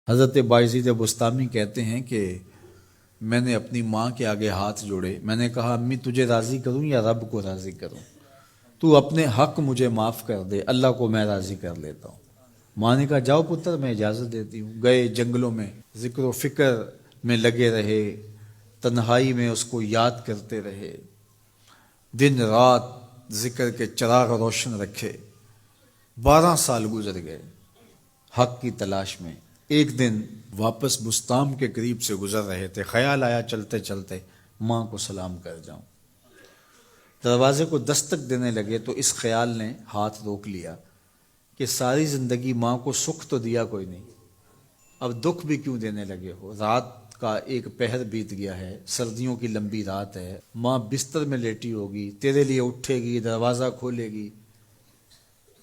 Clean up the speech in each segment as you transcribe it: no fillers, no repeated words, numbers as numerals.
حضرت باعزید بستامی کہتے ہیں کہ میں نے اپنی ماں کے آگے ہاتھ جوڑے، میں نے کہا امی تجھے راضی کروں یا رب کو راضی کروں؟ تو اپنے حق مجھے معاف کر دے، اللہ کو میں راضی کر لیتا ہوں۔ ماں نے کہا جاؤ پتر میں اجازت دیتی ہوں۔ گئے جنگلوں میں ذکر و فکر میں لگے رہے، تنہائی میں اس کو یاد کرتے رہے، دن رات ذکر کے چراغ روشن رکھے۔ 12 سال گزر گئے حق کی تلاش میں۔ ایک دن واپس بستام کے قریب سے گزر رہے تھے، خیال آیا چلتے چلتے ماں کو سلام کر جاؤں۔ دروازے کو دستک دینے لگے تو اس خیال نے ہاتھ روک لیا کہ ساری زندگی ماں کو سکھ تو دیا کوئی نہیں، اب دکھ بھی کیوں دینے لگے ہو؟ رات کا ایک پہر بیت گیا ہے، سردیوں کی لمبی رات ہے، ماں بستر میں لیٹی ہوگی، تیرے لیے اٹھے گی، دروازہ کھولے گی۔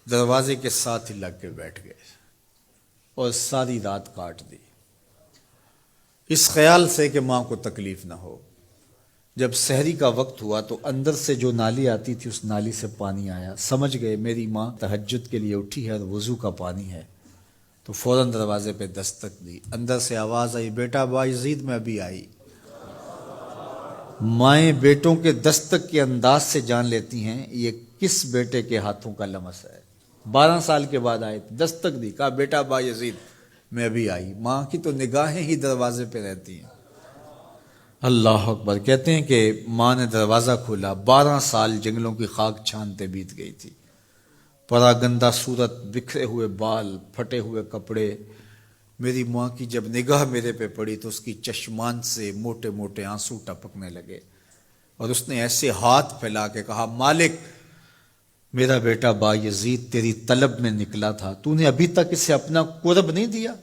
دروازے کے ساتھ ہی لگ کے بیٹھ گئے اور ساری رات کاٹ دی، اس خیال سے کہ ماں کو تکلیف نہ ہو۔ جب سحری کا وقت ہوا تو اندر سے جو نالی آتی تھی اس نالی سے پانی آیا، سمجھ گئے میری ماں تہجد کے لیے اٹھی ہے اور وضو کا پانی ہے، تو فوراً دروازے پہ دستک دی۔ اندر سے آواز آئی بیٹا باعزید میں ابھی آئی۔ مائیں بیٹوں کے دستک کے انداز سے جان لیتی ہیں یہ کس بیٹے کے ہاتھوں کا لمس ہے۔ 12 سال کے بعد آئے، دستک دی، کہا بیٹا باعزید میں ابھی آئی۔ ماں کی تو نگاہیں ہی دروازے پہ رہتی ہیں۔ اللہ اکبر۔ کہتے ہیں کہ ماں نے دروازہ کھولا، 12 سال جنگلوں کی خاک چھانتے بیت گئی تھی، پراگندہ صورت، بکھرے ہوئے بال، پھٹے ہوئے کپڑے۔ میری ماں کی جب نگاہ میرے پہ پڑی تو اس کی چشمان سے موٹے موٹے آنسو ٹپکنے لگے، اور اس نے ایسے ہاتھ پھیلا کے کہا مالک میرا بیٹا باعزید تیری طلب میں نکلا تھا، تو نے ابھی تک اسے اپنا قرب نہیں دیا۔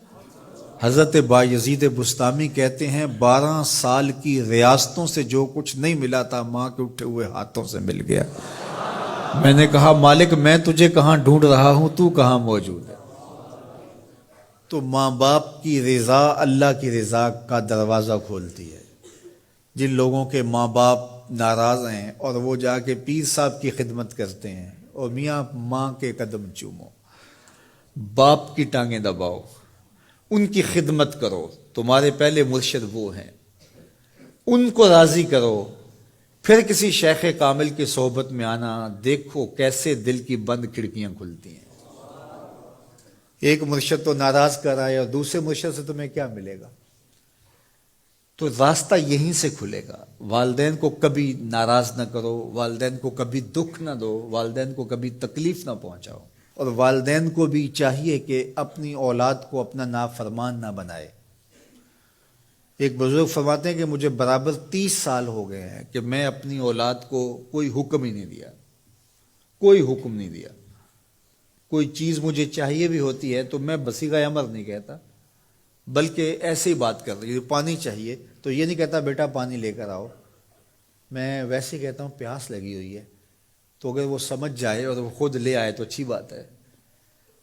حضرت باعزید بستامی کہتے ہیں 12 سال کی ریاستوں سے جو کچھ نہیں ملا تھا ماں کے اٹھے ہوئے ہاتھوں سے مل گیا۔ میں نے کہا مالک میں تجھے کہاں ڈھونڈ رہا ہوں، تو کہاں موجود ہے؟ تو ماں باپ کی رضا اللہ کی رضا کا دروازہ کھولتی ہے۔ جن لوگوں کے ماں باپ ناراض ہیں اور وہ جا کے پیر صاحب کی خدمت کرتے ہیں، اور میاں ماں کے قدم چومو، باپ کی ٹانگیں دباؤ، ان کی خدمت کرو، تمہارے پہلے مرشد وہ ہیں، ان کو راضی کرو، پھر کسی شیخ کامل کی صحبت میں آنا، دیکھو کیسے دل کی بند کھڑکیاں کھلتی ہیں۔ ایک مرشد تو ناراض کر رہا ہے اور دوسرے مرشد سے تمہیں کیا ملے گا؟ تو راستہ یہیں سے کھلے گا۔ والدین کو کبھی ناراض نہ کرو، والدین کو کبھی دکھ نہ دو، والدین کو کبھی تکلیف نہ پہنچاؤ، اور والدین کو بھی چاہیے کہ اپنی اولاد کو اپنا نافرمان نہ بنائے۔ ایک بزرگ فرماتے ہیں کہ مجھے برابر 30 سال ہو گئے ہیں کہ میں اپنی اولاد کو کوئی حکم ہی نہیں دیا، کوئی حکم نہیں دیا۔ کوئی چیز مجھے چاہیے بھی ہوتی ہے تو میں بصیغہ امر نہیں کہتا، بلکہ ایسے ہی بات کر رہی ہوں۔ پانی چاہیے تو یہ نہیں کہتا بیٹا پانی لے کر آؤ، میں ویسے ہی کہتا ہوں پیاس لگی ہوئی ہے، تو اگر وہ سمجھ جائے اور وہ خود لے آئے تو اچھی بات ہے،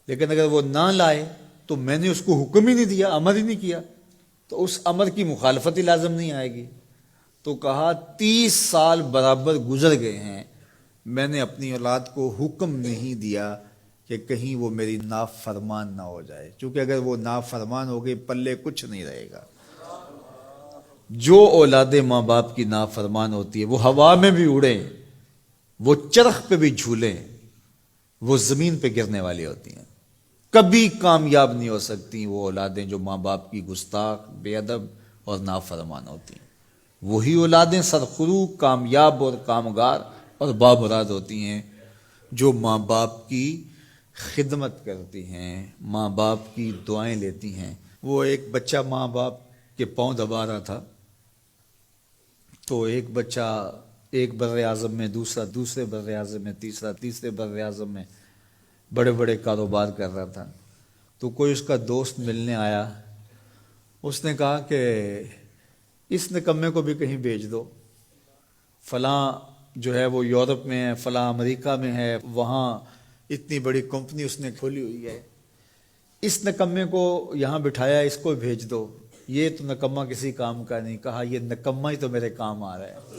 لیکن اگر وہ نہ لائے تو میں نے اس کو حکم ہی نہیں دیا، امر ہی نہیں کیا، تو اس امر کی مخالفت ہی لازم نہیں آئے گی۔ تو کہا 30 سال برابر گزر گئے ہیں، میں نے اپنی اولاد کو حکم نہیں دیا کہ کہیں وہ میری نافرمان نہ ہو جائے، چونکہ اگر وہ نافرمان ہو گئی پلے کچھ نہیں رہے گا۔ جو اولاد ماں باپ کی نافرمان ہوتی ہے وہ ہوا میں بھی اڑیں، وہ چرخ پہ بھی جھولیں، وہ زمین پہ گرنے والی ہوتی ہیں، کبھی کامیاب نہیں ہو سکتی وہ اولادیں جو ماں باپ کی گستاخ، بے ادب اور نافرمان ہوتی ہیں۔ وہی اولادیں سرخرو، کامیاب اور کامگار اور بامراد ہوتی ہیں جو ماں باپ کی خدمت کرتی ہیں، ماں باپ کی دعائیں لیتی ہیں۔ وہ ایک بچہ ماں باپ کے پاؤں دبا رہا تھا، تو ایک بچہ ایک بر اعظم میں، دوسرا دوسرے بر اعظم میں، تیسرا تیسرے بر اعظم میں بڑے بڑے کاروبار کر رہا تھا۔ تو کوئی اس کا دوست ملنے آیا، اس نے کہا کہ اس نکمے کو بھی کہیں بھیج دو، فلاں جو ہے وہ یورپ میں ہے، فلاں امریکہ میں ہے، وہاں اتنی بڑی کمپنی اس نے کھولی ہوئی ہے، اس نکمے کو یہاں بٹھایا، اس کو بھیج دو، یہ تو نکمہ کسی کام کا نہیں۔ کہا یہ نکمہ ہی تو میرے کام آ رہا ہے۔